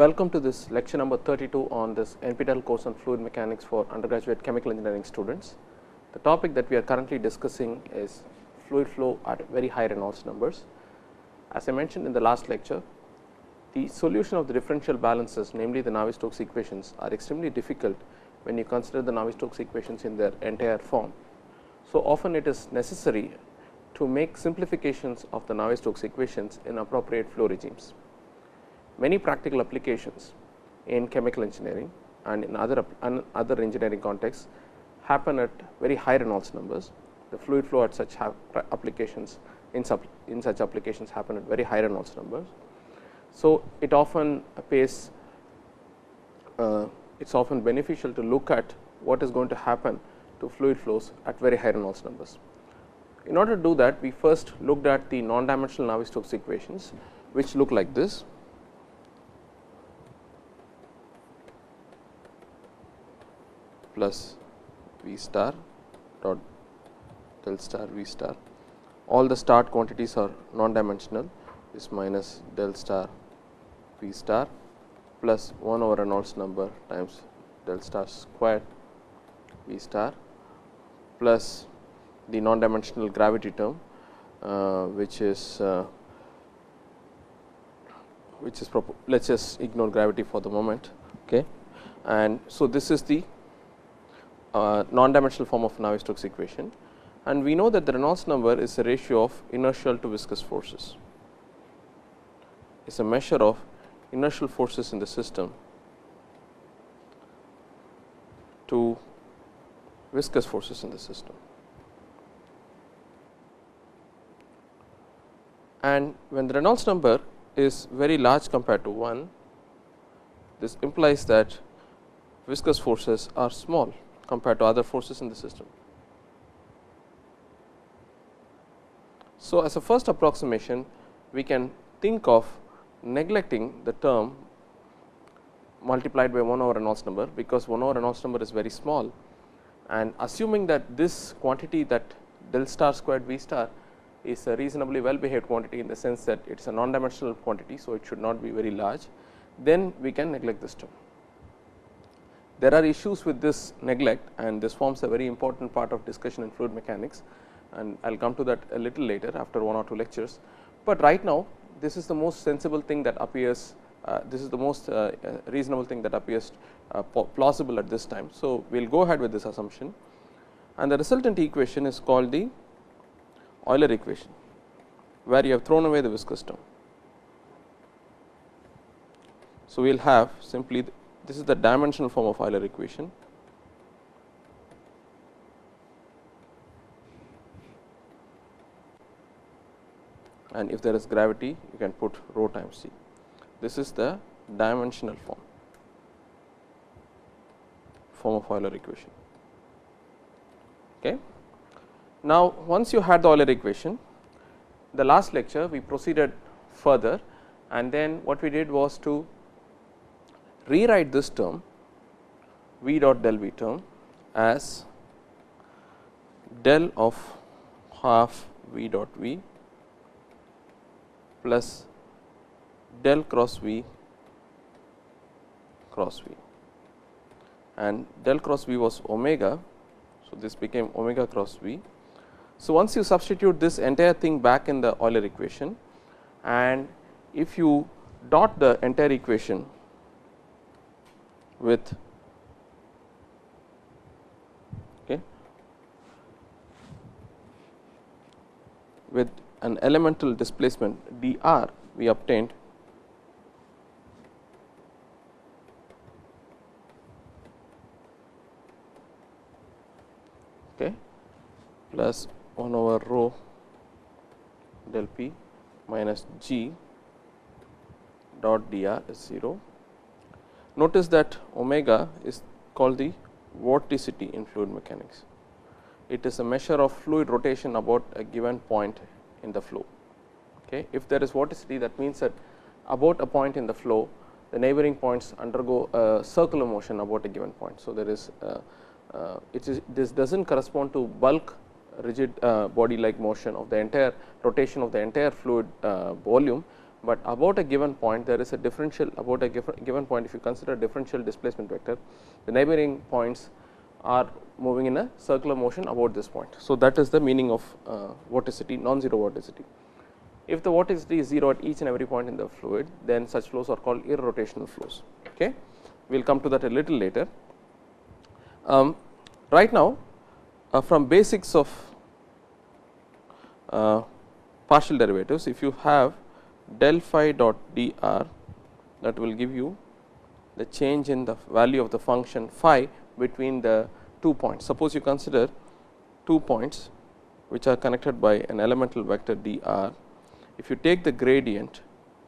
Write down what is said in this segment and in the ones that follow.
Welcome to this lecture number 32 on this NPTEL course on fluid mechanics for undergraduate chemical engineering students. The topic that we are currently discussing is fluid flow at very high Reynolds numbers. As I mentioned in the last lecture, the solution of the differential balances, namely the Navier-Stokes equations, are extremely difficult when you consider the Navier-Stokes equations in their entire form. So often it is necessary to make simplifications of the Navier-Stokes equations in appropriate flow regimes. Many practical applications in chemical engineering and in other engineering contexts happen at very high Reynolds numbers. The fluid flow at such applications in such applications happen at very high Reynolds numbers. So it often pays it's often beneficial to look at what is going to happen to fluid flows at very high Reynolds numbers. In order to do that, we first looked at the non-dimensional Navier-Stokes equations, which look like this. Plus V star dot del star V star. All the start quantities are non-dimensional. This minus del star V star plus 1 over Reynolds number times del star squared V star plus the non-dimensional gravity term, which is let us just ignore gravity for the moment. Okay. And so, this is the non-dimensional form of Navier-Stokes equation, and we know that the Reynolds number is a ratio of inertial to viscous forces. It is a measure of inertial forces in the system to viscous forces in the system. And when the Reynolds number is very large compared to 1, this implies that viscous forces are small compared to other forces in the system. So, as a first approximation, we can think of neglecting the term multiplied by 1 over Reynolds number, because 1 over Reynolds number is very small, and assuming that this quantity, that del star squared V star, is a reasonably well behaved quantity in the sense that it is a non-dimensional quantity. So, it should not be very large, then we can neglect this term. There are issues with this neglect, and this forms a very important part of discussion in fluid mechanics, and I will come to that a little later after 1 or 2 lectures. But right now, this is the most sensible thing that appears, this is the most reasonable thing that appears plausible at this time. So, we will go ahead with this assumption, and the resultant equation is called the Euler equation, where you have thrown away the viscous term. So, we will have simply this is the dimensional form of Euler equation, and if there is gravity, you can put rho times c. This is the dimensional form of Euler equation. Okay. Now, once you had the Euler equation, the last lecture we proceeded further, and then what we did was to rewrite this term V dot del V term as del of half V dot V plus del cross V cross V, and del cross V was omega. So, this became omega cross V. So, once you substitute this entire thing back in the Euler equation, and if you dot the entire equation with an elemental displacement dr, we obtained plus 1 over rho del p minus g dot dr is 0. Notice that omega is called the vorticity in fluid mechanics. It is a measure of fluid rotation about a given point in the flow. Okay. If there is vorticity, that means that about a point in the flow, the neighboring points undergo a circular motion about a given point. So, there is this does not correspond to bulk rigid body like motion of the entire rotation of the entire fluid volume, but about a given point there is a differential about a given point. If you consider a differential displacement vector, the neighboring points are moving in a circular motion about this point. So, that is the meaning of vorticity, non-zero vorticity. If the vorticity is 0 at each and every point in the fluid, then such flows are called irrotational flows. Okay? We will come to that a little later. Right now, from basics of partial derivatives, if you have del phi dot dr, that will give you the change in the value of the function phi between the 2 points. Suppose you consider 2 points which are connected by an elemental vector dr. If you take the gradient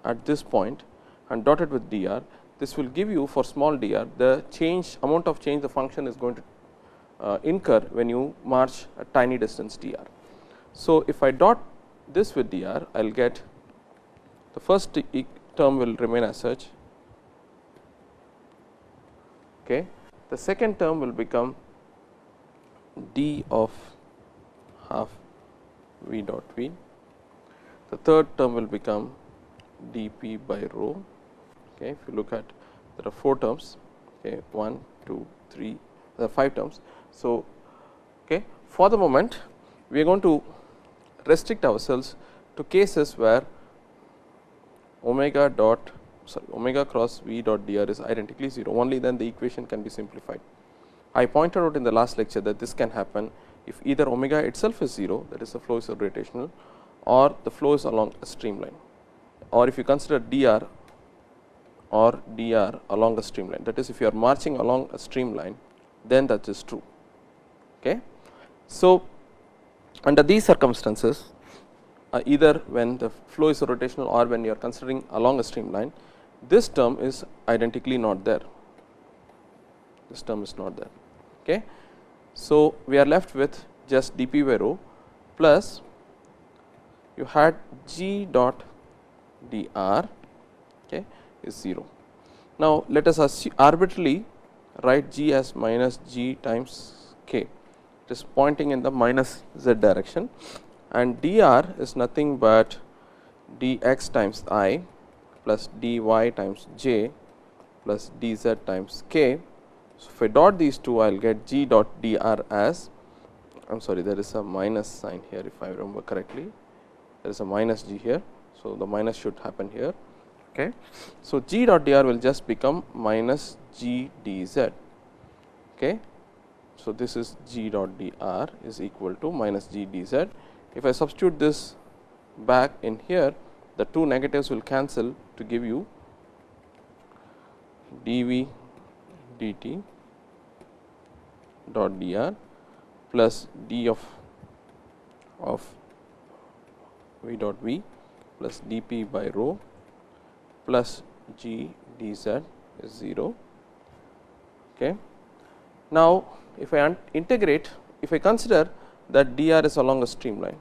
at this point and dot it with dr, this will give you for small dr the change amount of change the function is going to incur when you march a tiny distance dr. So, if I dot this with dr, I will get the first term will remain as such. Okay. The second term will become d of half v dot v. The third term will become dp by rho. Okay. If you look at, there are 4 terms, okay, 1, 2, 3, there are 5 terms. So, okay, for the moment we are going to restrict ourselves to cases where omega cross v dot dr is identically 0, only then the equation can be simplified. I pointed out in the last lecture that this can happen if either omega itself is 0, that is the flow is rotational, or the flow is along a streamline, or if you consider dr or dr along a streamline, that is if you are marching along a streamline, then that is true. Okay. So, under these circumstances, either when the flow is rotational or when you are considering along a streamline, this term is identically not there. This term is not there. Okay. So, we are left with just dp by rho plus you had g dot dr, okay, is 0. Now, let us arbitrarily write g as minus g times k. It is pointing in the minus z direction, and dr is nothing but dx times I plus dy times j plus dz times k. So, if I dot these two, I will get g dot dr as, I am sorry, there is a minus sign here if I remember correctly, there is a minus g here. So, the minus should happen here. Okay. So, g dot dr will just become minus g dz. Okay. So, this is g dot dr is equal to minus g dz. If I substitute this back in here, the two negatives will cancel to give you dv dt dot dr plus d of v dot v plus dp by rho plus g dz is 0. Okay. Now, if I integrate, if I consider that dr is along a streamline,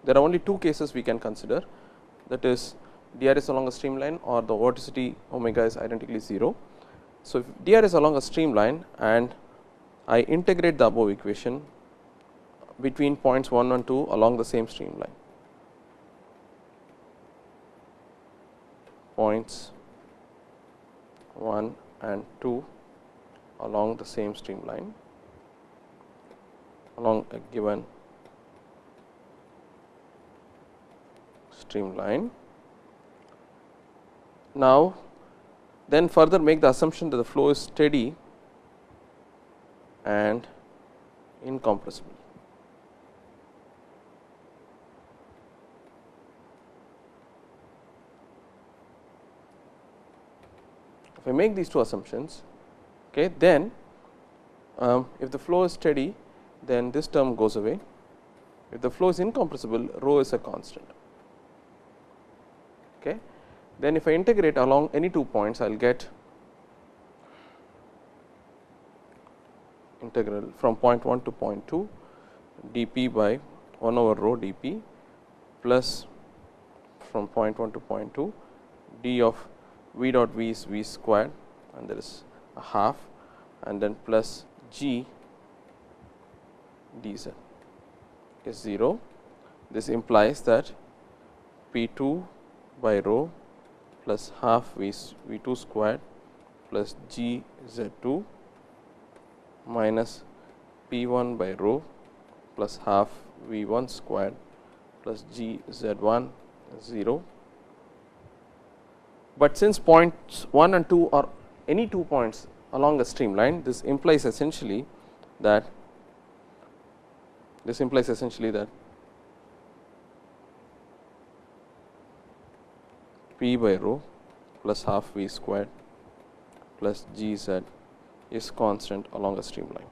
there are only 2 cases we can consider, that is dr is along a streamline or the vorticity omega is identically 0. So, if dr is along a streamline and I integrate the above equation between points 1 and 2 along the same streamline, points 1 and 2 along the same streamline along a given streamline. Now, then further make the assumption that the flow is steady and incompressible. If I make these 2 assumptions, okay, then if the flow is steady, then this term goes away. If the flow is incompressible, rho is a constant. Okay. Then if I integrate along any 2 points, I will get integral from point 1 to point 2 dp by 1 over rho dp plus from point 1 to point 2 d of v dot v is v squared and there is a half and then plus g dz. is 0. This implies that P 2 by rho plus half V 2 squared plus G Z 2 minus P 1 by rho plus half V 1 squared plus G Z 1 is 0. But since points 1 and 2 are any 2 points along a streamline, this implies essentially that P by rho plus half V squared plus G Z is constant along a streamline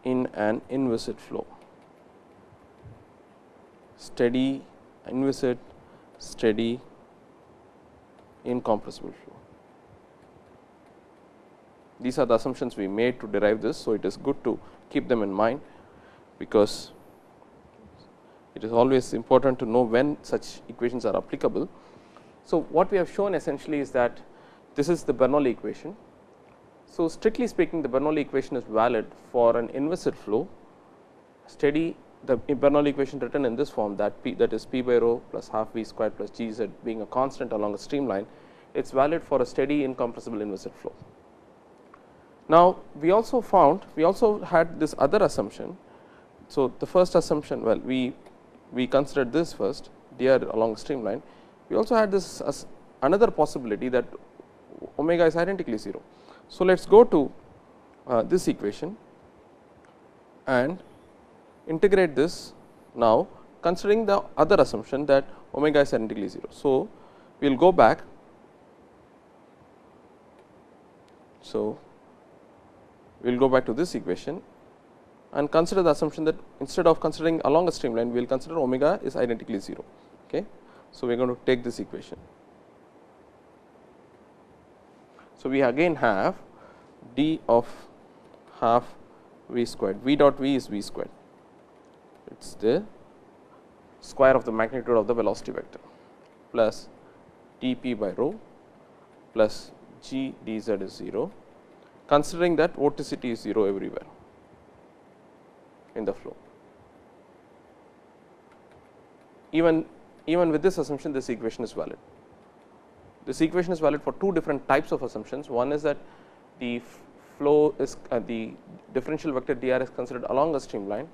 in an inviscid flow, steady, inviscid, steady, incompressible flow. These are the assumptions we made to derive this. So, it is good to keep them in mind, because it is always important to know when such equations are applicable. So, what we have shown essentially is that this is the Bernoulli equation. So, strictly speaking, the Bernoulli equation is valid for an inviscid flow, steady, the Bernoulli equation written in this form, that is P by rho plus half V squared plus G Z being a constant along a streamline, it is valid for a steady incompressible inviscid flow. Now, we also had this other assumption. So, the first assumption, well, we considered this first, dr along a streamline. We also had this as another possibility that omega is identically 0. So, let us go to this equation and integrate this now, considering the other assumption that omega is identically 0. So, we will go back. So, we will go back to this equation and consider the assumption that instead of considering along a streamline, we will consider omega is identically 0. Okay. So, we are going to take this equation. So, we again have d of half v squared, v dot v is v squared, it is the square of the magnitude of the velocity vector, plus dp by rho plus g dz is 0, considering that vorticity is 0 everywhere in the flow. Even with this assumption, this equation is valid. This equation is valid for two different types of assumptions. One is that the flow is the differential vector dr is considered along a streamline,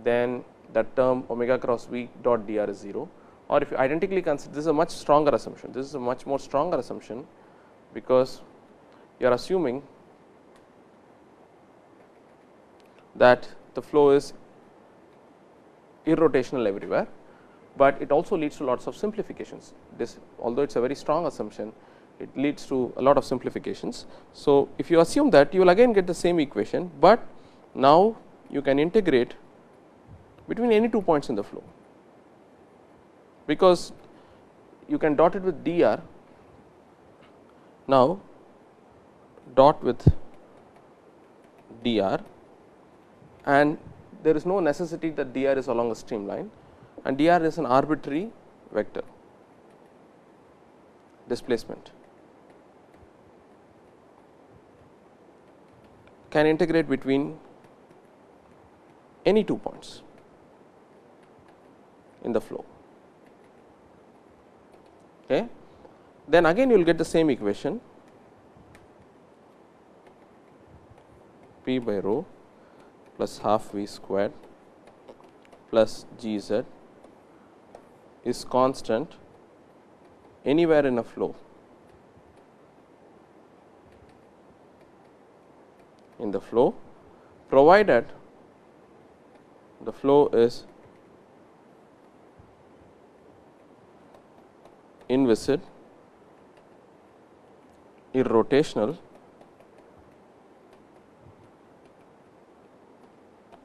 then that term omega cross v dot dr is 0. Or if you identically consider, this is a much stronger assumption. This is a much more stronger assumption, because you are assuming that the flow is irrotational everywhere, but it also leads to lots of simplifications. This, although it is a very strong assumption, it leads to a lot of simplifications. So, if you assume that, you will again get the same equation, but now you can integrate between any 2 points in the flow, because you can dot it with dr. Now, dot with dr, and there is no necessity that dr is along a streamline, and dr is an arbitrary vector displacement. Can integrate between any 2 points in the flow. Okay. Then again you will get the same equation, P by rho plus half V squared plus G Z is constant anywhere in a flow provided the flow is inviscid, irrotational,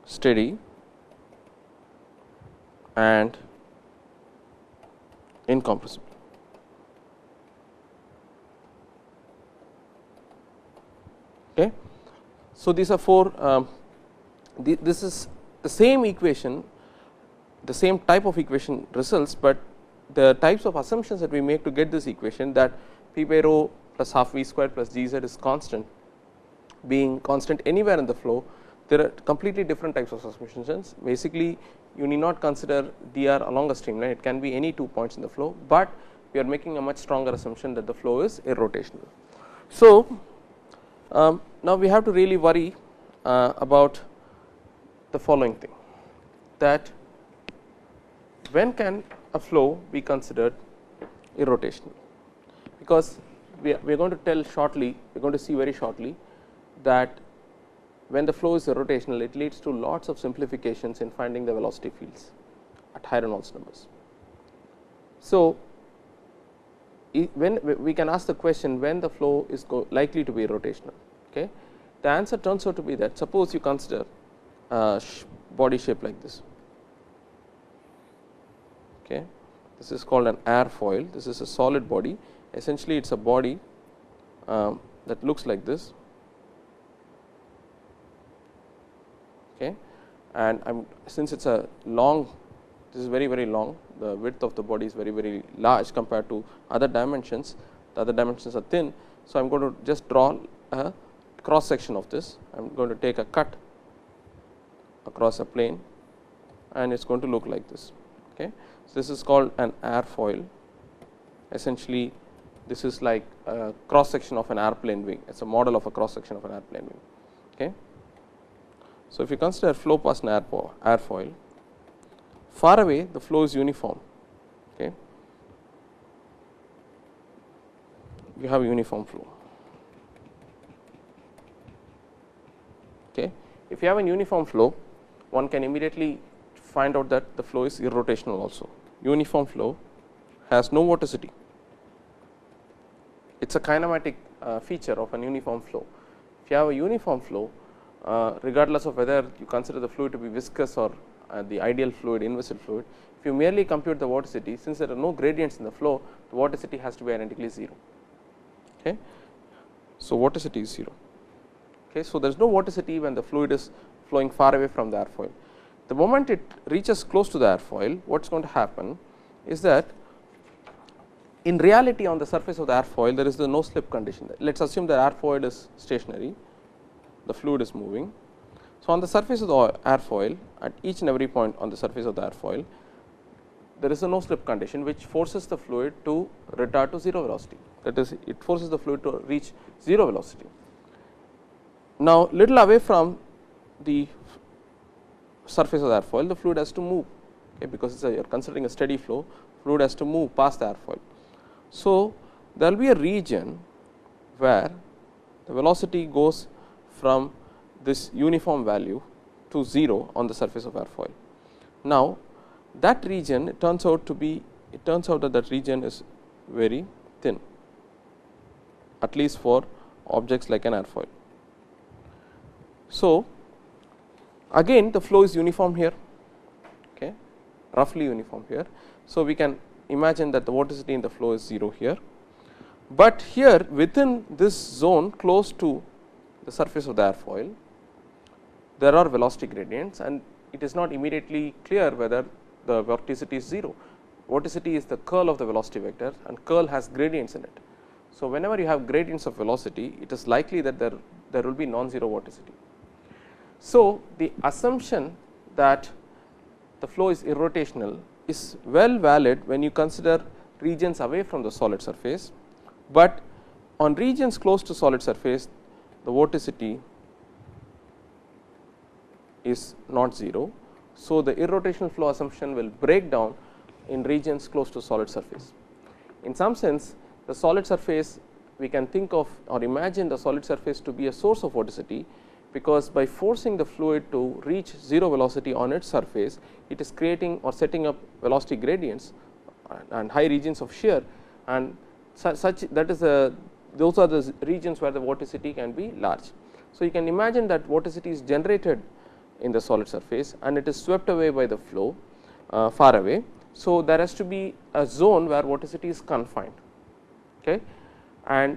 steady, and incompressible. Okay. So, these are four, this is the same equation, the same type of equation results, but the types of assumptions that we make to get this equation, that P by rho plus half V squared plus G Z is constant being constant anywhere in the flow, there are completely different types of assumptions. Basically, you need not consider dr along a streamline, it can be any 2 points in the flow, but we are making a much stronger assumption that the flow is irrotational. So, now we have to really worry about the following thing, that when can a flow be considered irrotational, because we are going to tell shortly, we are going to see very shortly that when the flow is irrotational, it leads to lots of simplifications in finding the velocity fields at higher Reynolds numbers. So, when we can ask the question when the flow is likely to be irrotational. Okay. The answer turns out to be that, suppose you consider a body shape like this. Okay. This is called an airfoil, this is a solid body, essentially it is a body that looks like this. Okay. And since it is a long, this is very long, the width of the body is very large compared to other dimensions, the other dimensions are thin. So, I am going to just draw a cross section of this, I am going to take a cut across a plane and it is going to look like this. Okay. So, this is called an airfoil, essentially this is like a cross section of an airplane wing, it is a model of a cross section of an airplane wing. Okay. So, if you consider flow past an airfoil, far away the flow is uniform. Okay. You have a uniform flow. Okay. If you have a uniform flow, one can immediately find out that the flow is irrotational also. Uniform flow has no vorticity. It is a kinematic feature of an uniform flow. If you have a uniform flow, regardless of whether you consider the fluid to be viscous or the ideal fluid, inviscid fluid, if you merely compute the vorticity, since there are no gradients in the flow, the vorticity has to be identically 0. Okay. So, vorticity is 0. Okay. So, there is no vorticity when the fluid is flowing far away from the airfoil. The moment it reaches close to the airfoil, what is going to happen is that in reality on the surface of the airfoil there is the no slip condition. Let us assume the airfoil is stationary, the fluid is moving. So, on the surface of the airfoil, at each and every point on the surface of the airfoil, there is a no slip condition which forces the fluid to retard to 0 velocity, that is, it forces the fluid to reach 0 velocity. Now, little away from the surface of the airfoil, the fluid has to move, okay, because you are considering a steady flow, fluid has to move past the airfoil. So, there will be a region where the velocity goes from this uniform value to 0 on the surface of airfoil. Now, that region, it turns out that region is very thin, at least for objects like an airfoil. So, again the flow is uniform here, okay, roughly uniform here. So, we can imagine that the vorticity in the flow is 0 here, but here within this zone close to the surface of the airfoil, there are velocity gradients and it is not immediately clear whether the vorticity is 0. Vorticity is the curl of the velocity vector and curl has gradients in it. So, whenever you have gradients of velocity, it is likely that there will be non-zero vorticity. So, the assumption that the flow is irrotational is well valid when you consider regions away from the solid surface, but on regions close to solid surface the vorticity is not 0. So, the irrotational flow assumption will break down in regions close to solid surface. In some sense, the solid surface, we can think of or imagine the solid surface to be a source of vorticity, because by forcing the fluid to reach 0 velocity on its surface, it is creating or setting up velocity gradients and high regions of shear, and such that is those are the regions where the vorticity can be large. So, you can imagine that vorticity is generated in the solid surface and it is swept away by the flow far away. So, there has to be a zone where vorticity is confined, okay, and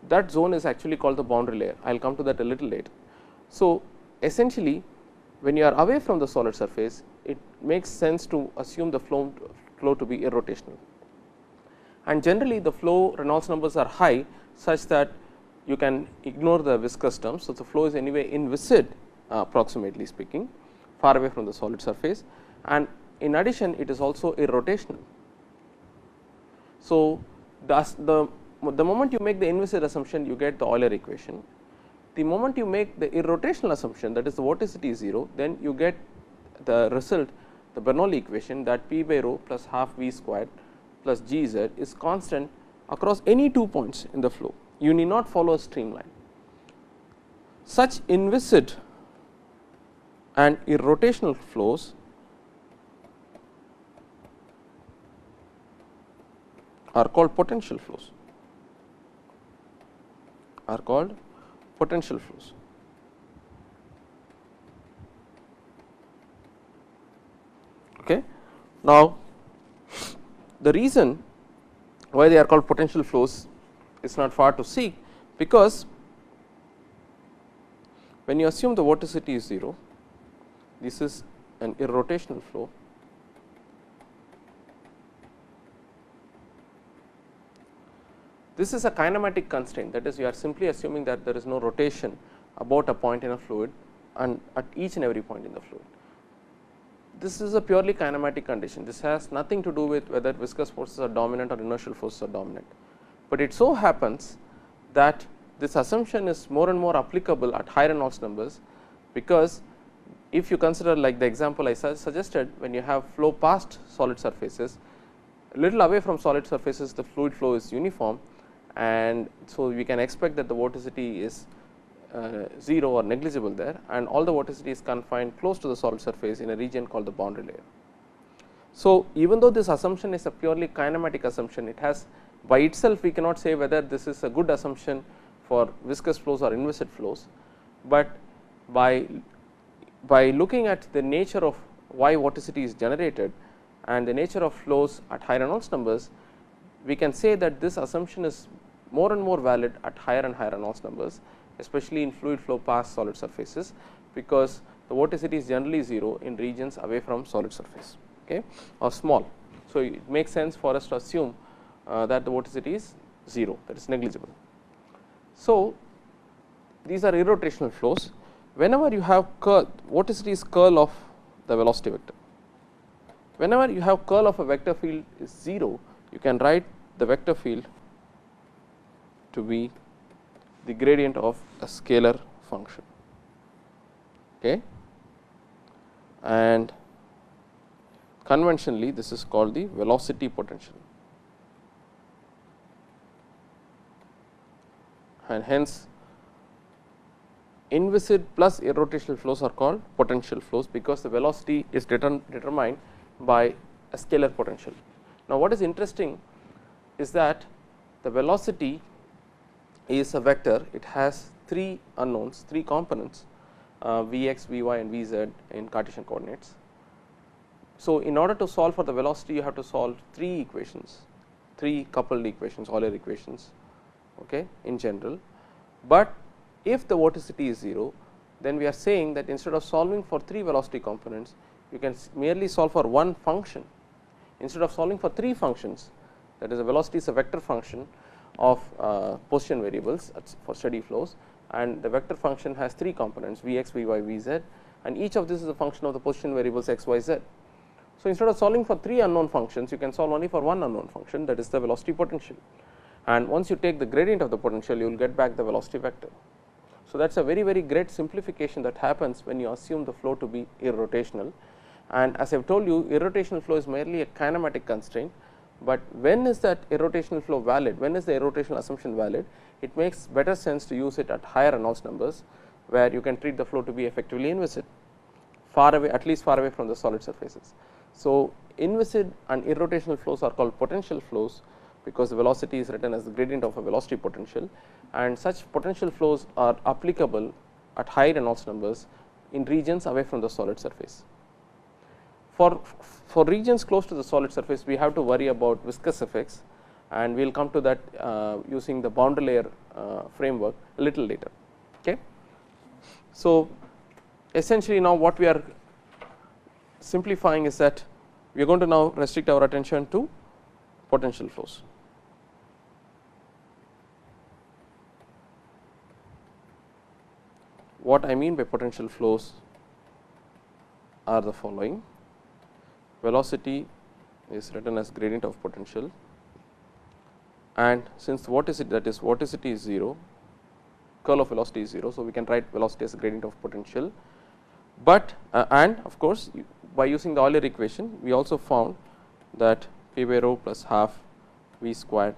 that zone is actually called the boundary layer. I will come to that a little later. So, essentially when you are away from the solid surface, it makes sense to assume the flow to be irrotational, and generally the flow Reynolds numbers are high such that you can ignore the viscous terms. So, the flow is anyway inviscid approximately speaking, far away from the solid surface, and in addition it is also irrotational. So, the moment you make the inviscid assumption, you get the Euler equation. The moment you make the irrotational assumption, that is the vorticity is 0, then you get the result, the Bernoulli equation, that p by rho plus half v squared plus g z is constant across any 2 points in the flow. You need not follow a streamline. Such inviscid and irrotational flows are called potential flows, Okay. Now, the reason why they are called potential flows is not far to seek, because when you assume the vorticity is 0, this is an irrotational flow. This is a kinematic constraint, that is, you are simply assuming that there is no rotation about a point in a fluid and at each and every point in the fluid. This is a purely kinematic condition. This has nothing to do with whether viscous forces are dominant or inertial forces are dominant, but it so happens that this assumption is more and more applicable at higher Reynolds numbers, because if you consider like the example I suggested, when you have flow past solid surfaces, a little away from solid surfaces the fluid flow is uniform, and so we can expect that the vorticity is 0 or negligible there, and all the vorticity is confined close to the solid surface in a region called the boundary layer. So, even though this assumption is a purely kinematic assumption, it has by itself we cannot say whether this is a good assumption for viscous flows or inviscid flows, but by looking at the nature of why vorticity is generated and the nature of flows at higher Reynolds numbers, we can say that this assumption is more and more valid at higher and higher Reynolds numbers, especially in fluid flow past solid surfaces, because the vorticity is generally 0 in regions away from solid surface, okay, or small. So, it makes sense for us to assume that the vorticity is 0, that is negligible. So, these are irrotational flows. Whenever you have curl, vorticity is curl of the velocity vector. Whenever you have curl of a vector field is 0, you can write the vector field to be the gradient of a scalar function, okay, and conventionally this is called the velocity potential, and hence inviscid plus irrotational flows are called potential flows, because the velocity is determined by a scalar potential. Now, what is interesting is that the velocity is a vector, it has 3 unknowns, 3 components, Vx, Vy and Vz in Cartesian coordinates. So, in order to solve for the velocity, you have to solve 3 equations, 3 coupled equations, Euler equations, okay, in general. But if the vorticity is 0, then we are saying that instead of solving for 3 velocity components, you can merely solve for 1 function instead of solving for 3 functions, that is, the velocity is a vector function of position variables for steady flows, and the vector function has 3 components Vx, Vy, Vz, and each of this is a function of the position variables x, y, z. So, instead of solving for 3 unknown functions, you can solve only for 1 unknown function, that is the velocity potential, and once you take the gradient of the potential, you will get back the velocity vector. So, that is a very great simplification that happens when you assume the flow to be irrotational, and as I have told you, irrotational flow is merely a kinematic constraint. But when is that irrotational flow valid? When is the irrotational assumption valid? It makes better sense to use it at higher Reynolds numbers, where you can treat the flow to be effectively inviscid, far away, at least far away from the solid surfaces. So, inviscid and irrotational flows are called potential flows, because the velocity is written as the gradient of a velocity potential, and such potential flows are applicable at high Reynolds numbers in regions away from the solid surface. For regions close to the solid surface, we have to worry about viscous effects, and we will come to that using the boundary layer framework a little later. Okay. So, essentially now what we are simplifying is that we are going to now restrict our attention to potential flows. what I mean by potential flows are the following. Velocity is written as gradient of potential, and since vorticity, that is vorticity is 0, curl of velocity is 0. So, we can write velocity as a gradient of potential, but and of course, by using the Euler equation we also found that p by rho plus half v squared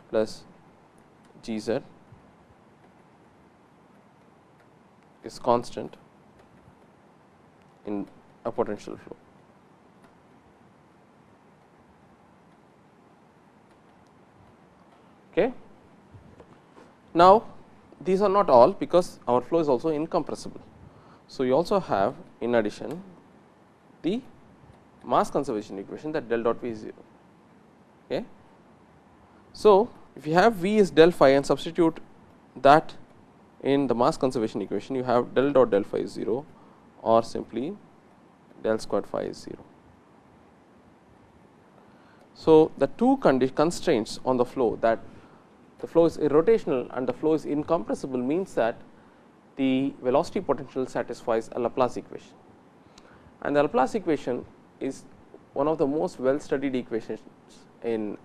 plus g z is constant in a potential flow. Okay. Now, these are not all, because our flow is also incompressible. So, you also have in addition the mass conservation equation that del dot v is 0. Okay. So, if you have v is del phi and substitute that in the mass conservation equation, you have del dot del phi is 0 or simply del squared phi is 0. So, the two constraints on the flow, that the flow is irrotational and the flow is incompressible, means that the velocity potential satisfies a Laplace equation, and the Laplace equation is one of the most well studied equations in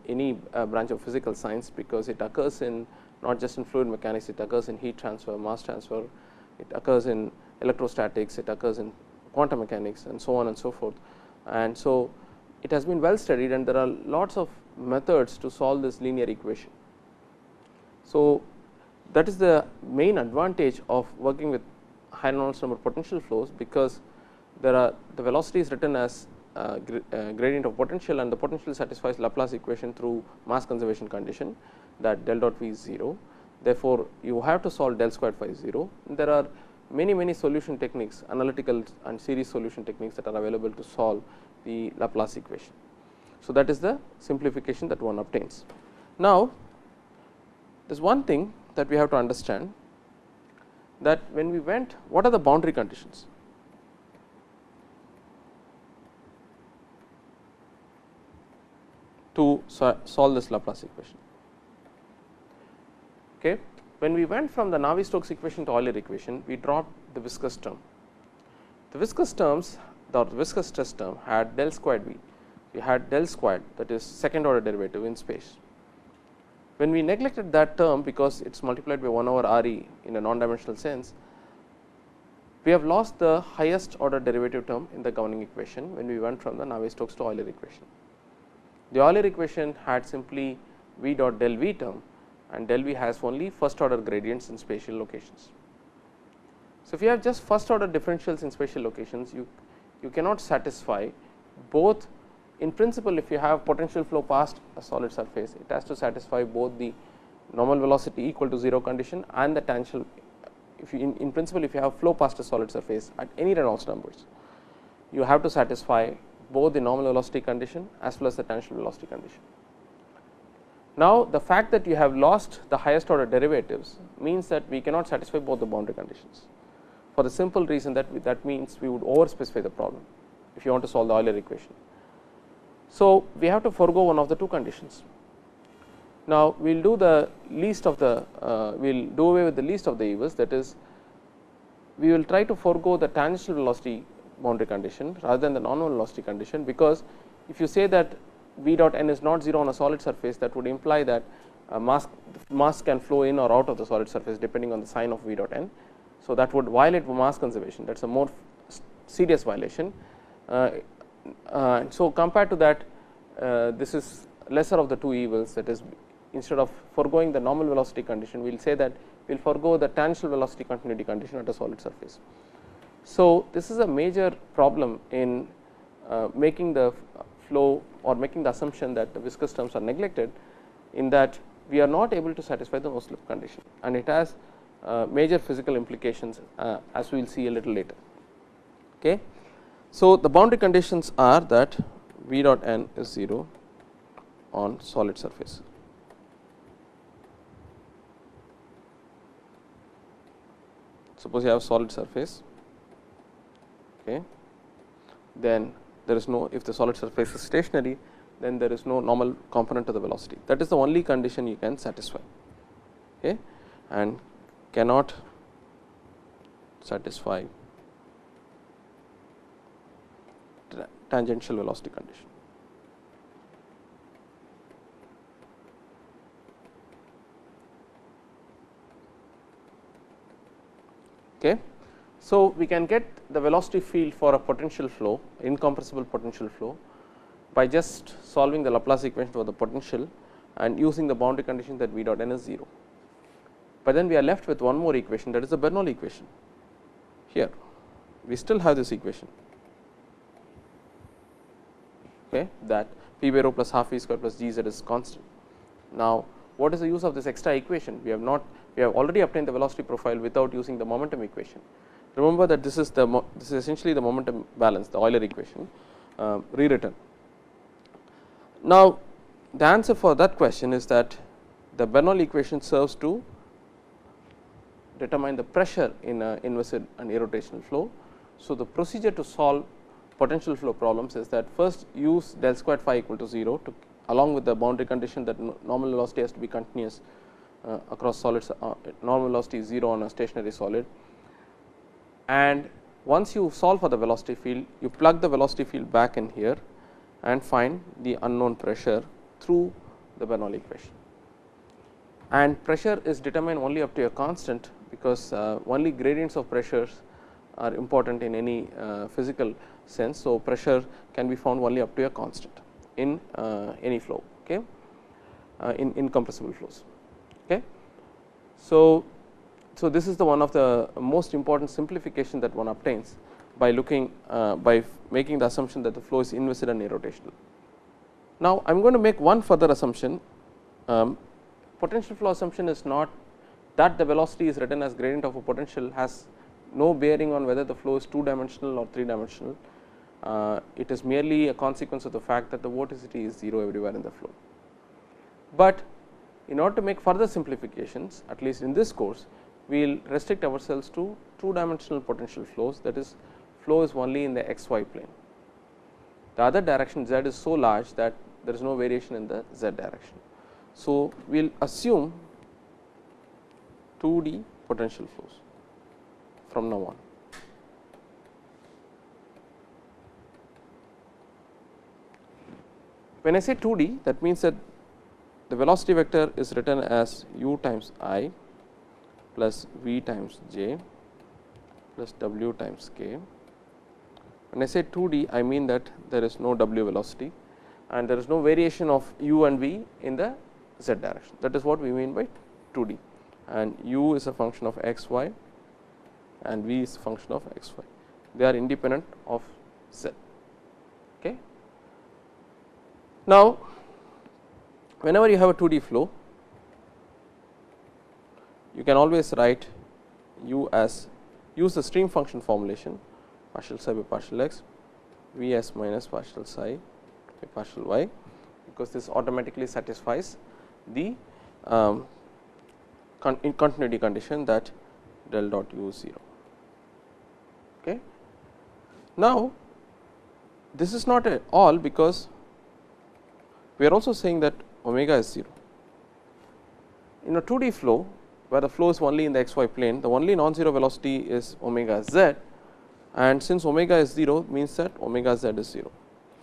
any branch of physical science, because it occurs in not just in fluid mechanics, it occurs in heat transfer, mass transfer, it occurs in electrostatics, it occurs in quantum mechanics, and so on and so forth. And so, it has been well studied, and there are lots of methods to solve this linear equation. So, that is the main advantage of working with high Reynolds number potential flows, because there are the velocity is written as gradient of potential, and the potential satisfies Laplace equation through mass conservation condition that del dot v is 0. Therefore, you have to solve del squared phi is 0. There are many solution techniques, analytical and series solution techniques that are available to solve the Laplace equation. So, that is the simplification that one obtains. Now, there is one thing that we have to understand, that when we went, what are the boundary conditions? To solve this Laplace equation. Okay. When we went from the Navier-Stokes equation to Euler equation, we dropped the viscous term. The viscous terms, the viscous stress term had del squared v. We had del squared, that is second order derivative in space. When we neglected that term because it is multiplied by 1 over R e in a non-dimensional sense, we have lost the highest order derivative term in the governing equation when we went from the Navier-Stokes to Euler equation. The Euler equation had simply v dot del v term, and del v has only first order gradients in spatial locations. So, if you have just first order differentials in spatial locations, you cannot satisfy both. In principle, if you have potential flow past a solid surface, it has to satisfy both the normal velocity equal to 0 condition and the tangential. If you in principle, if you have flow past a solid surface at any Reynolds numbers, you have to satisfy both the normal velocity condition as well as the tangential velocity condition. Now, the fact that you have lost the highest order derivatives means that we cannot satisfy both the boundary conditions, for the simple reason that that means we would over specify the problem if you want to solve the Euler equation. So, we have to forego one of the two conditions. Now, we will do the least of the we will do away with the least of the evils, that is, we will try to forego the tangential velocity boundary condition rather than the normal velocity condition, because if you say that v dot n is not 0 on a solid surface, that would imply that mass can flow in or out of the solid surface depending on the sign of v dot n. So, that would violate mass conservation, that is a more serious violation. So, compared to that, this is lesser of the two evils, that is, instead of foregoing the normal velocity condition, we will say that we will forego the tangential velocity continuity condition at a solid surface. So, this is a major problem in making the flow or making the assumption that the viscous terms are neglected, in that we are not able to satisfy the no slip condition, and it has major physical implications as we will see a little later. Okay. So, the boundary conditions are that v dot n is 0 on solid surface. Suppose you have a solid surface, okay, then there is no, if the solid surface is stationary, then there is no normal component to the velocity. That is the only condition you can satisfy, okay, and cannot satisfy tangential velocity condition. Okay. So, we can get the velocity field for a potential flow, incompressible potential flow, by just solving the Laplace equation for the potential and using the boundary condition that V dot n is 0. But then we are left with one more equation, that is the Bernoulli equation. Here we still have this equation, okay, that P by rho plus half V square plus G Z is constant. Now, what is the use of this extra equation? We have already obtained the velocity profile without using the momentum equation. Remember that this is essentially the momentum balance, the Euler equation rewritten. Now, the answer for that question is that the Bernoulli equation serves to determine the pressure in an inviscid and irrotational flow. So, the procedure to solve potential flow problems is that first use del squared phi equal to 0 to, along with the boundary condition that normal velocity has to be continuous across solids, normal velocity is 0 on a stationary solid. And once you solve for the velocity field, you plug the velocity field back in here and find the unknown pressure through the Bernoulli equation. And pressure is determined only up to a constant, because only gradients of pressures are important in any physical sense. So, pressure can be found only up to a constant in any flow, okay, in incompressible flows. Okay. So, this is the one of the most important simplification that one obtains by looking by making the assumption that the flow is inviscid and irrotational. Now, I am going to make one further assumption. Potential flow assumption is not that the velocity is written as gradient of a potential has no bearing on whether the flow is 2 dimensional or 3 dimensional. It is merely a consequence of the fact that the vorticity is 0 everywhere in the flow. But in order to make further simplifications, at least in this course, we will restrict ourselves to 2 dimensional potential flows, that is, flow is only in the xy plane. The other direction z is so large that there is no variation in the z direction. So, we will assume 2D potential flows from now on. When I say 2D, that means that the velocity vector is written as u times I plus v times j plus w times k. When I say 2D, I mean that there is no w velocity and there is no variation of u and v in the z direction. That is what we mean by 2D, and u is a function of x y and v is a function of x y. They are independent of z. Okay. Now, whenever you have a 2D flow, you can always write u as, use the stream function formulation, partial psi by partial x, v s minus partial psi by partial y, because this automatically satisfies the continuity condition that del dot u is 0. Okay. Now, this is not at all, because we are also saying that omega is 0. In a 2D flow, where the flow is only in the xy plane, the only non-zero velocity is omega z, and since omega is 0 means that omega z is 0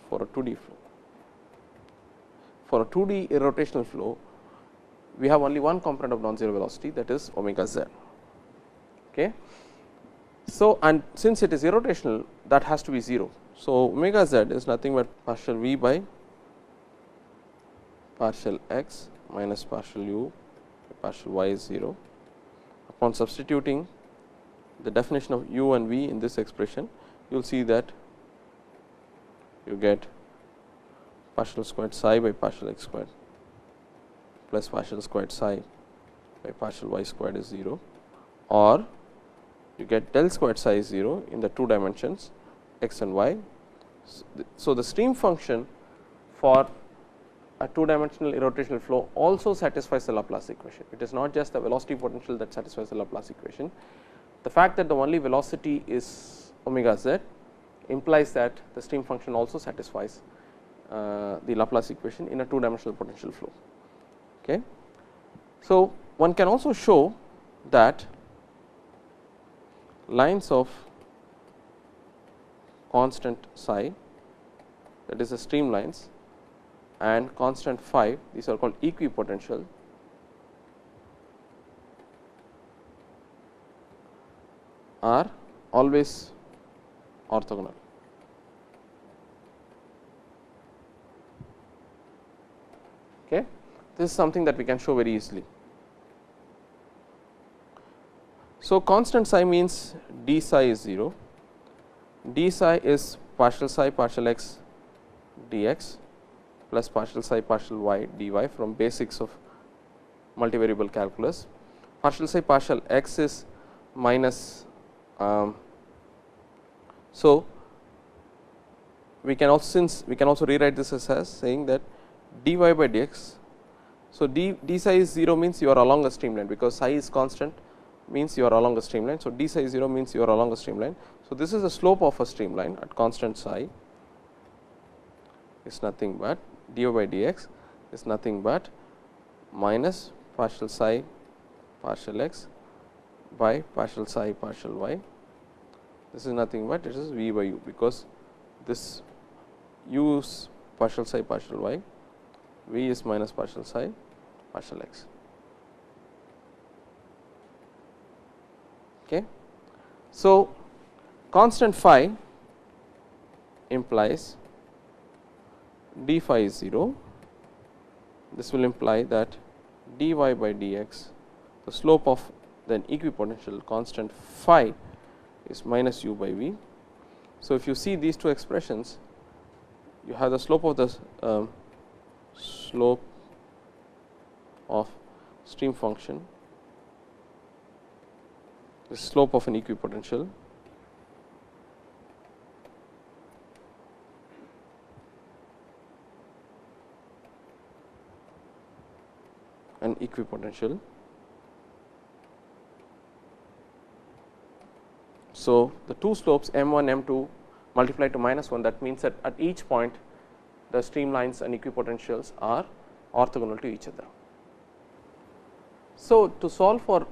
for a 2D flow. For a 2D irrotational flow, we have only one component of non-zero velocity, that is omega z. Okay. So, and since it is irrotational, that has to be 0. So, omega z is nothing but partial v by partial x minus partial u by partial y is 0. Upon substituting the definition of u and v in this expression, you will see that you get partial squared psi by partial x squared plus partial squared psi by partial y squared is 0, or you get del squared psi is 0 in the 2 dimensions x and y. So, the stream function for a 2-dimensional irrotational flow also satisfies the Laplace equation. It is not just the velocity potential that satisfies the Laplace equation. The fact that the only velocity is omega z implies that the stream function also satisfies the Laplace equation in a 2-dimensional potential flow. Okay. So, one can also show that lines of constant psi, that is the streamlines, and constant phi, these are called equipotential, are always orthogonal. Okay. This is something that we can show very easily. So, constant psi means d psi is 0, d psi is partial psi partial x dx plus partial psi partial y dy from basics of multivariable calculus. Partial psi partial x is minus, so we can also, since we can also rewrite this as saying that dy by dx. So, d psi is 0 means you are along a streamline, because psi is constant means you are along a streamline. So, d psi is 0 means you are along a streamline. So, this is the slope of a streamline at constant psi is nothing but dy by dx is nothing but minus partial psi partial x by partial psi partial y. This is nothing but it is v by u, because this u is partial psi partial y, v is minus partial psi partial x. Okay. So, constant phi implies d phi is 0. This will imply that dy by dx, the slope of then equipotential constant phi is minus u by v. So, if you see these two expressions, you have the slope of the slope of stream function, the slope of an equipotential, an equipotential. So, the two slopes m1 m2 multiplied to minus 1, that means that at each point the streamlines and equipotentials are orthogonal to each other. So, to solve for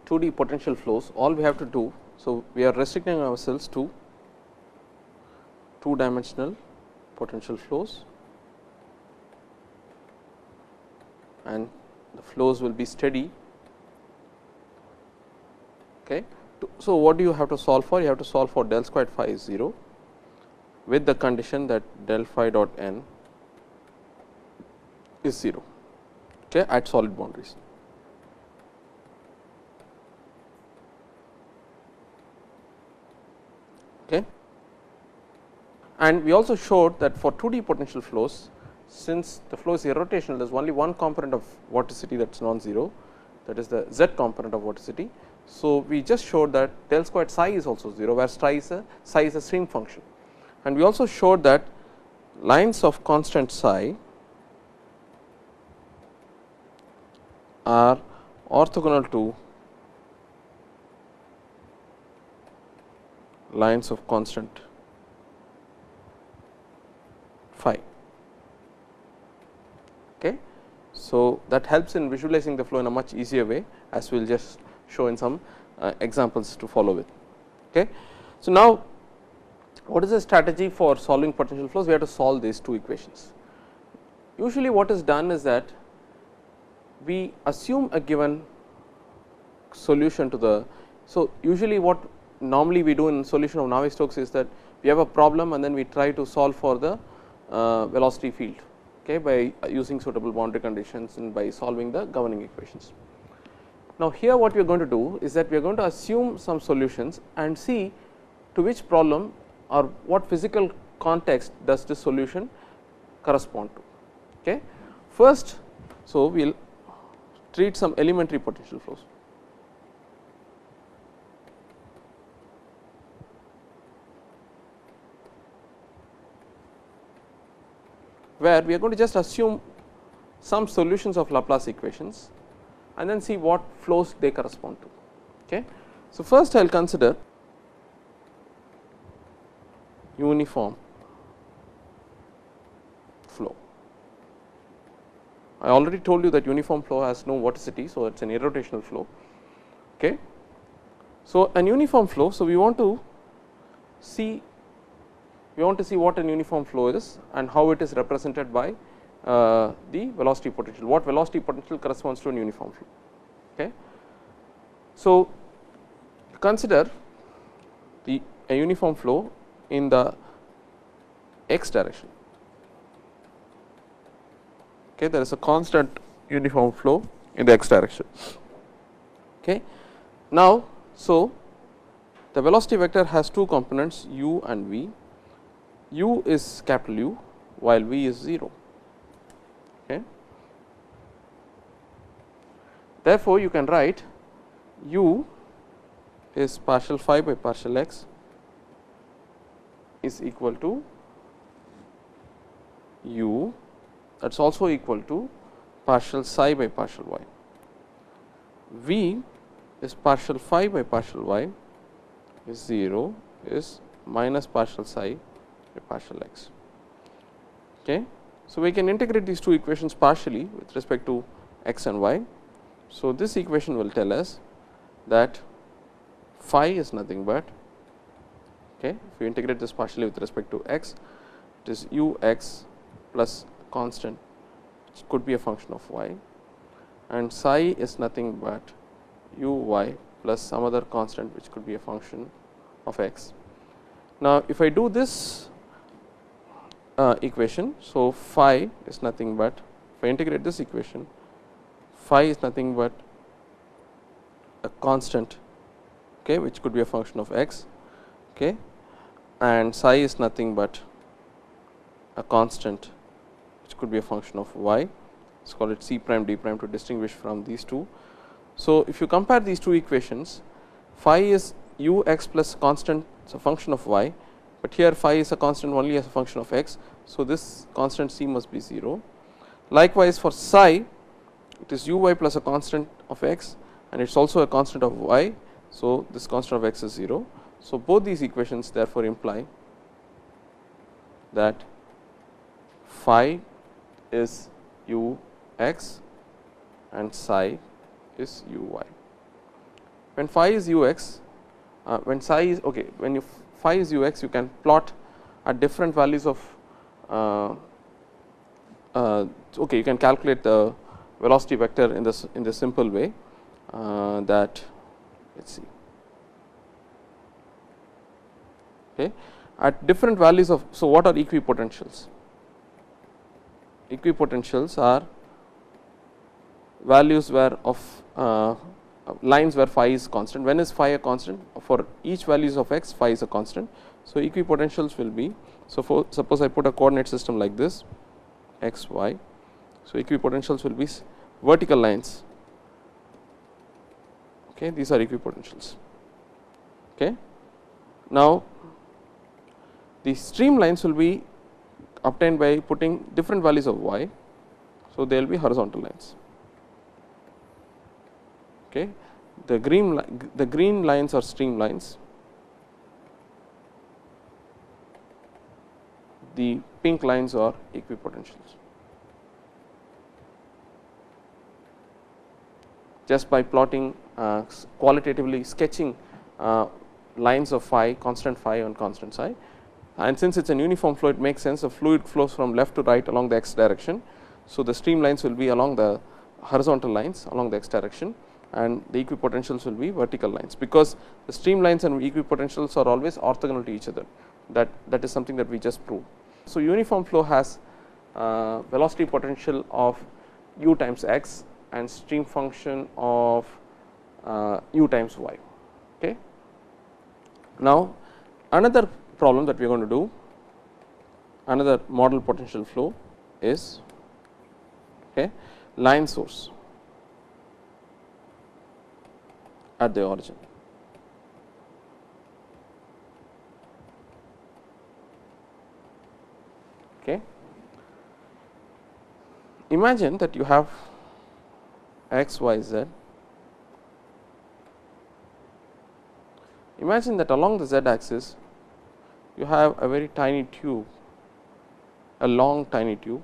2D potential flows, all we have to do, so we are restricting ourselves to 2-dimensional potential flows, and the flows will be steady. Okay. So, what do you have to solve for? You have to solve for del squared phi is 0 with the condition that del phi dot n is 0, okay, at solid boundaries. Okay. And we also showed that for 2D potential flows, since the flow is irrotational, there is only one component of vorticity that is non-zero, that is the z component of vorticity. So, we just showed that del squared psi is also 0, where psi is a stream function, and we also showed that lines of constant psi are orthogonal to lines of constant phi. Okay. So, that helps in visualizing the flow in a much easier way, as we will just show in some examples to follow with. Okay. So, now what is the strategy for solving potential flows? We have to solve these two equations. Usually what is done is that we assume a given solution to the, so usually what normally we do in solution of Navier-Stokes is that we have a problem and then we try to solve for the velocity field, okay, by using suitable boundary conditions and by solving the governing equations. Now, here what we are going to do is that we are going to assume some solutions and see to which problem or what physical context does this solution correspond to. Okay. First, so we will treat some elementary potential flows. Where we are going to just assume some solutions of Laplace equations and then see what flows they correspond to. Okay. So, first I will consider uniform flow. I already told you that uniform flow has no vorticity, so it is an irrotational flow. Okay. So, an uniform flow. So, we want to see what an uniform flow is and how it is represented by the velocity potential, what velocity potential corresponds to an uniform flow. Okay. So, consider a uniform flow in the x direction. Okay, there is a constant uniform flow in the x direction. Okay. Now, so the velocity vector has two components u and v. U is capital U while v is 0. Okay. Therefore, you can write u is partial phi by partial x is equal to u, that is also equal to partial psi by partial y. V is partial phi by partial y is 0 is minus partial psi by partial x. Okay. So, we can integrate these two equations partially with respect to x and y. So, this equation will tell us that phi is nothing but, okay, if we integrate this partially with respect to x, it is u x plus constant which could be a function of y, and psi is nothing but u y plus some other constant which could be a function of x. Now, if I do this equation, so phi is nothing but, if I integrate this equation, phi is nothing but a constant, okay, which could be a function of x, okay, and psi is nothing but a constant which could be a function of y. Let's call it c prime d prime to distinguish from these two. So, if you compare these two equations, phi is u x plus constant, it is a function of y, but here phi is a constant only as a function of x. So, this constant c must be 0. Likewise, for psi, it is u y plus a constant of x and it is also a constant of y. So, this constant of x is 0. So, both these equations therefore imply that phi is u x and psi is u y. When phi is u x, when psi is okay, when phi is u x, you can plot at different values of okay, you can calculate the velocity vector in this simple way that, let us see, okay, at different values of. So, what are equipotentials? Equipotentials are values where of lines where phi is constant. When is phi a constant? For each values of x, phi is a constant. So, equipotentials will be, so for suppose I put a coordinate system like this x y. So, equipotentials will be vertical lines, okay, these are equipotentials. Okay. Now, the streamlines will be obtained by putting different values of y. So, they will be horizontal lines. Okay. The green lines are streamlines, the pink lines are equipotentials. Just by plotting qualitatively sketching lines of phi, constant phi and constant psi, and since it is an uniform flow, it makes sense, the fluid flows from left to right along the x direction. So, the streamlines will be along the horizontal lines along the x direction and the equipotentials will be vertical lines, because the streamlines and equipotentials are always orthogonal to each other. That is something that we just proved. So, uniform flow has velocity potential of u times x and stream function of u times y. Okay. Now, another problem that we are going to do, another model potential flow is, okay, line source at the origin. Okay. Imagine that you have x, y, z. Imagine that along the z axis you have a very tiny tube, a long tiny tube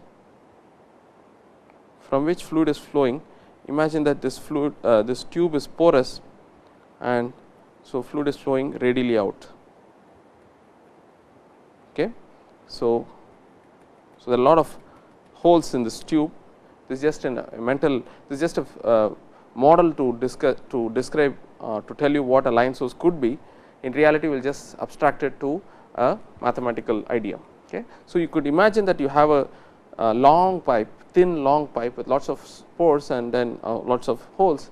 from which fluid is flowing. Imagine that this fluid, this tube is porous and So, fluid is flowing radially out. Okay. So, there are a lot of holes in this tube. This is just a mental, this is just a model to discuss, to describe, to tell you what a line source could be. In reality, we will just abstract it to a mathematical idea. Okay. So, you could imagine that you have a long pipe, thin long pipe with lots of pores and then lots of holes,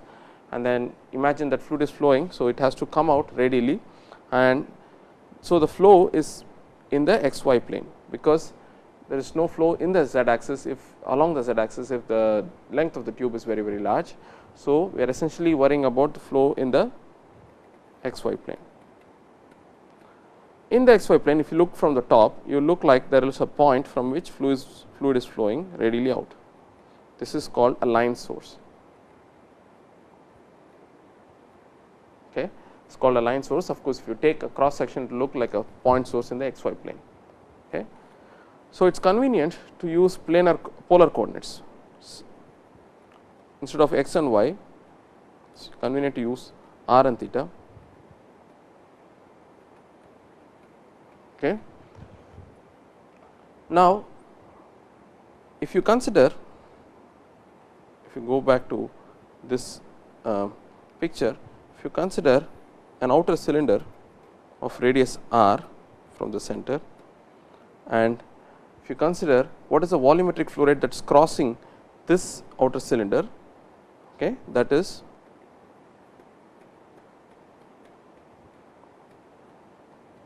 and then imagine that fluid is flowing. So, it has to come out radially, and so the flow is in the xy plane, because there is no flow in the z axis if along the z axis if the length of the tube is very, very large. So, we are essentially worrying about the flow in the xy plane. In the xy plane, if you look from the top, you look like there is a point from which fluid is flowing radially out. This is called a line source. Okay. It is called a line source. Of course, if you take a cross section, it will look like a point source in the xy plane. Okay. So, it is convenient to use polar coordinates instead of x and y. It is convenient to use r and theta. Okay. Now, if you consider, if you go back to this picture, if you consider an outer cylinder of radius r from the center, and if you consider what is the volumetric flow rate that is crossing this outer cylinder, okay, that is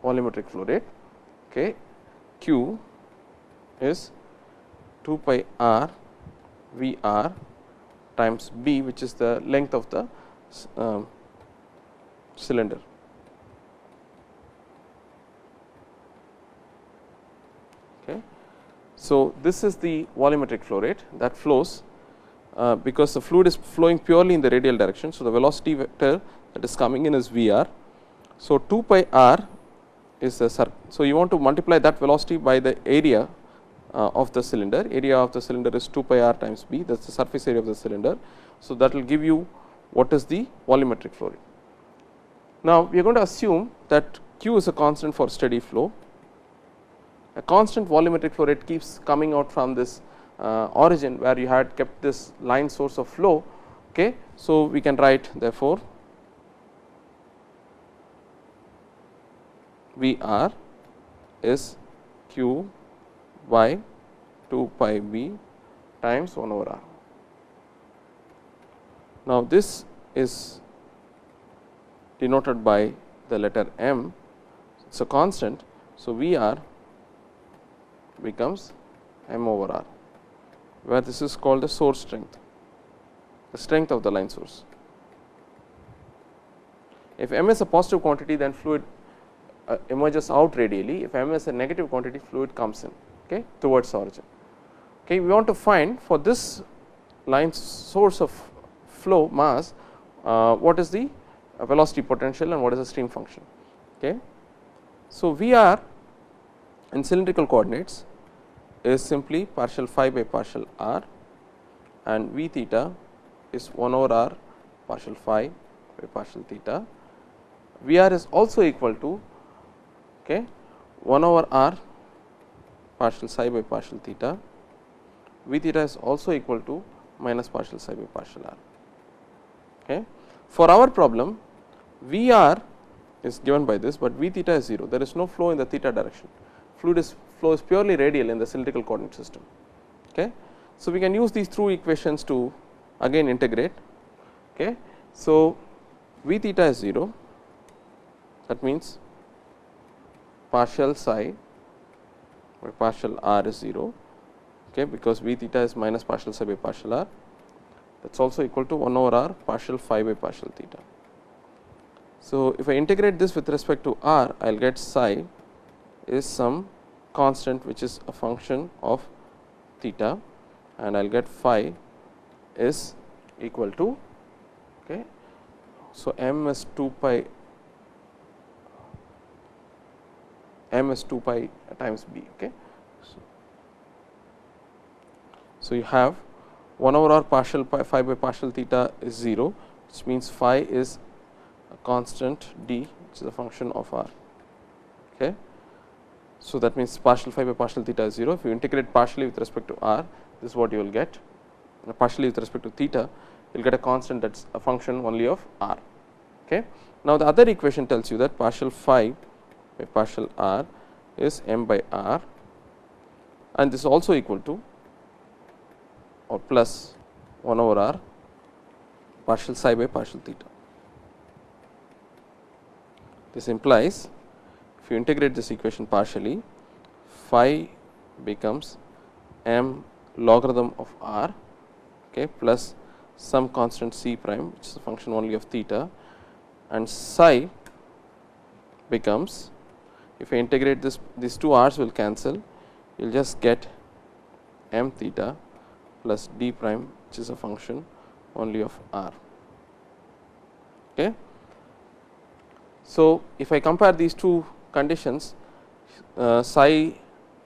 volumetric flow rate. Okay, Q is 2 pi r V r times B, which is the length of the cylinder. Okay. So, this is the volumetric flow rate that flows because the fluid is flowing purely in the radial direction. So, the velocity vector that is coming in is V r. So, 2 pi r is the so you want to multiply that velocity by the area of the cylinder. Area of the cylinder is 2 pi r times B, that is the surface area of the cylinder. So, that will give you what is the volumetric flow rate. Now, we are going to assume that Q is a constant for steady flow. A constant volumetric flow rate keeps coming out from this origin where you had kept this line source of flow. Okay. So, we can write therefore, V r is Q by 2 pi B times 1 over r. Now, this is denoted by the letter m, it is a constant. So, V r becomes m over r, where this is called the source strength, the strength of the line source. If m is a positive quantity, then fluid emerges out radially. If m is a negative quantity, fluid comes in, okay, towards origin. Okay, we want to find for this line source of flow mass what is the velocity potential and what is the stream function. Okay. So, V r in cylindrical coordinates is simply partial phi by partial r, and V theta is 1 over r partial phi by partial theta. V r is also equal to, okay, 1 over r partial psi by partial theta. V theta is also equal to minus partial psi by partial r. Okay. For our problem, V r is given by this, but V theta is 0. There is no flow in the theta direction. Flow is purely radial in the cylindrical coordinate system. Okay. So, we can use these two equations to again integrate. Okay. So, V theta is 0, that means partial psi by partial r is 0, okay, because V theta is minus partial psi by partial r, that is also equal to 1 over r partial phi by partial theta. So, if I integrate this with respect to r, I will get psi is some constant which is a function of theta, and I will get phi is equal to, okay. So, m is 2 pi times b. Okay. So, you have 1 over r partial phi by partial theta is 0, which means phi is a constant d which is a function of r. Okay. So, that means partial phi by partial theta is 0. If you integrate partially with respect to r, this is what you will get, partially with respect to theta, you will get a constant that is a function only of r. Okay. Now, the other equation tells you that partial phi by partial r is m by r, and this is also equal to or plus 1 over r partial psi by partial theta. This implies if you integrate this equation partially, phi becomes m logarithm of r, okay, plus some constant c prime which is a function only of theta, and psi becomes, if I integrate this, these two r's will cancel, you will just get m theta plus d prime which is a function only of r. Okay. So, if I compare these two conditions, psi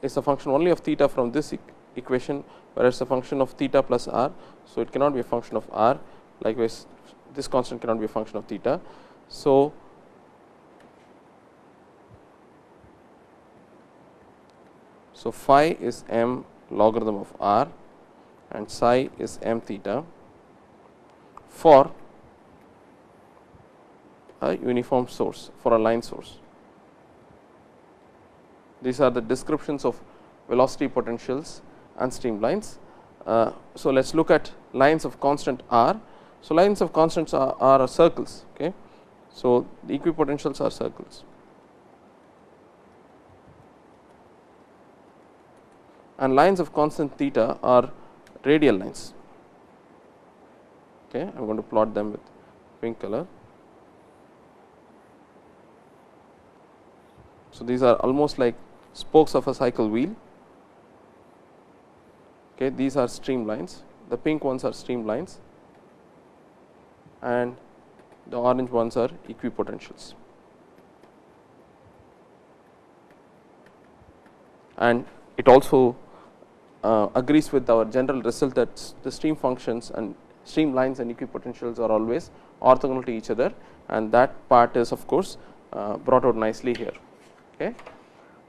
is a function only of theta from this equation, whereas a function of theta plus r. So, it cannot be a function of r, likewise this constant cannot be a function of theta. So, phi is m logarithm of r and psi is m theta for a uniform source, for a line source. These are the descriptions of velocity potentials and streamlines. So, let us look at lines of constant r. So, lines of constants are circles. Okay. So, the equipotentials are circles, and lines of constant theta are radial lines. Okay. I am going to plot them with pink color. So, these are almost like spokes of a cycle wheel. Okay. These are streamlines, the pink ones are streamlines and the orange ones are equipotentials. And it also agrees with our general result that the stream functions and streamlines and equipotentials are always orthogonal to each other, and that part is of course brought out nicely here. Okay.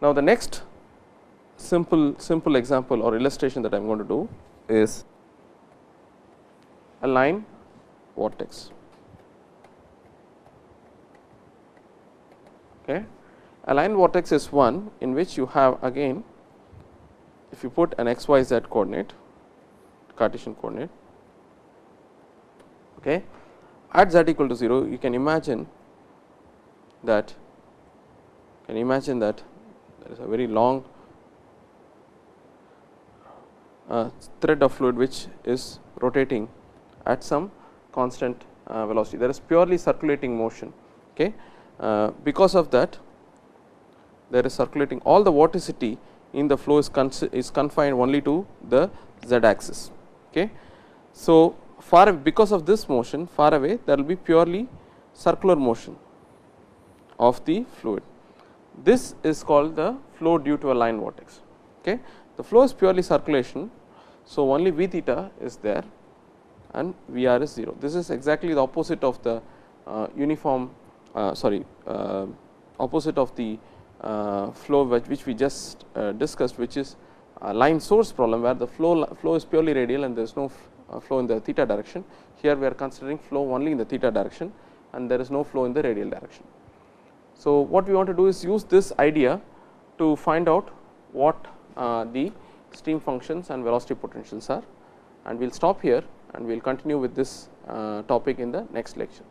Now, the next simple example or illustration that I am going to do is a line vortex. Okay. A line vortex is one in which you have, again, if you put an x y z coordinate, Cartesian coordinate, okay, at z equal to 0, you can imagine that there is a very long thread of fluid which is rotating at some constant velocity. There is purely circulating motion. Okay. Because of that, there is circulating, all the vorticity in the flow is confined only to the z axis. Okay. So, because of this motion far away, there will be purely circular motion of the fluid. This is called the flow due to a line vortex. Okay. The flow is purely circulation. So, only v theta is there and v r is 0. This is exactly the opposite of the opposite of the flow which we just discussed, which is a line source problem, where the flow is purely radial and there is no flow in the theta direction. Here we are considering flow only in the theta direction and there is no flow in the radial direction. So, what we want to do is use this idea to find out what the stream functions and velocity potentials are, and we will stop here and we will continue with this topic in the next lecture.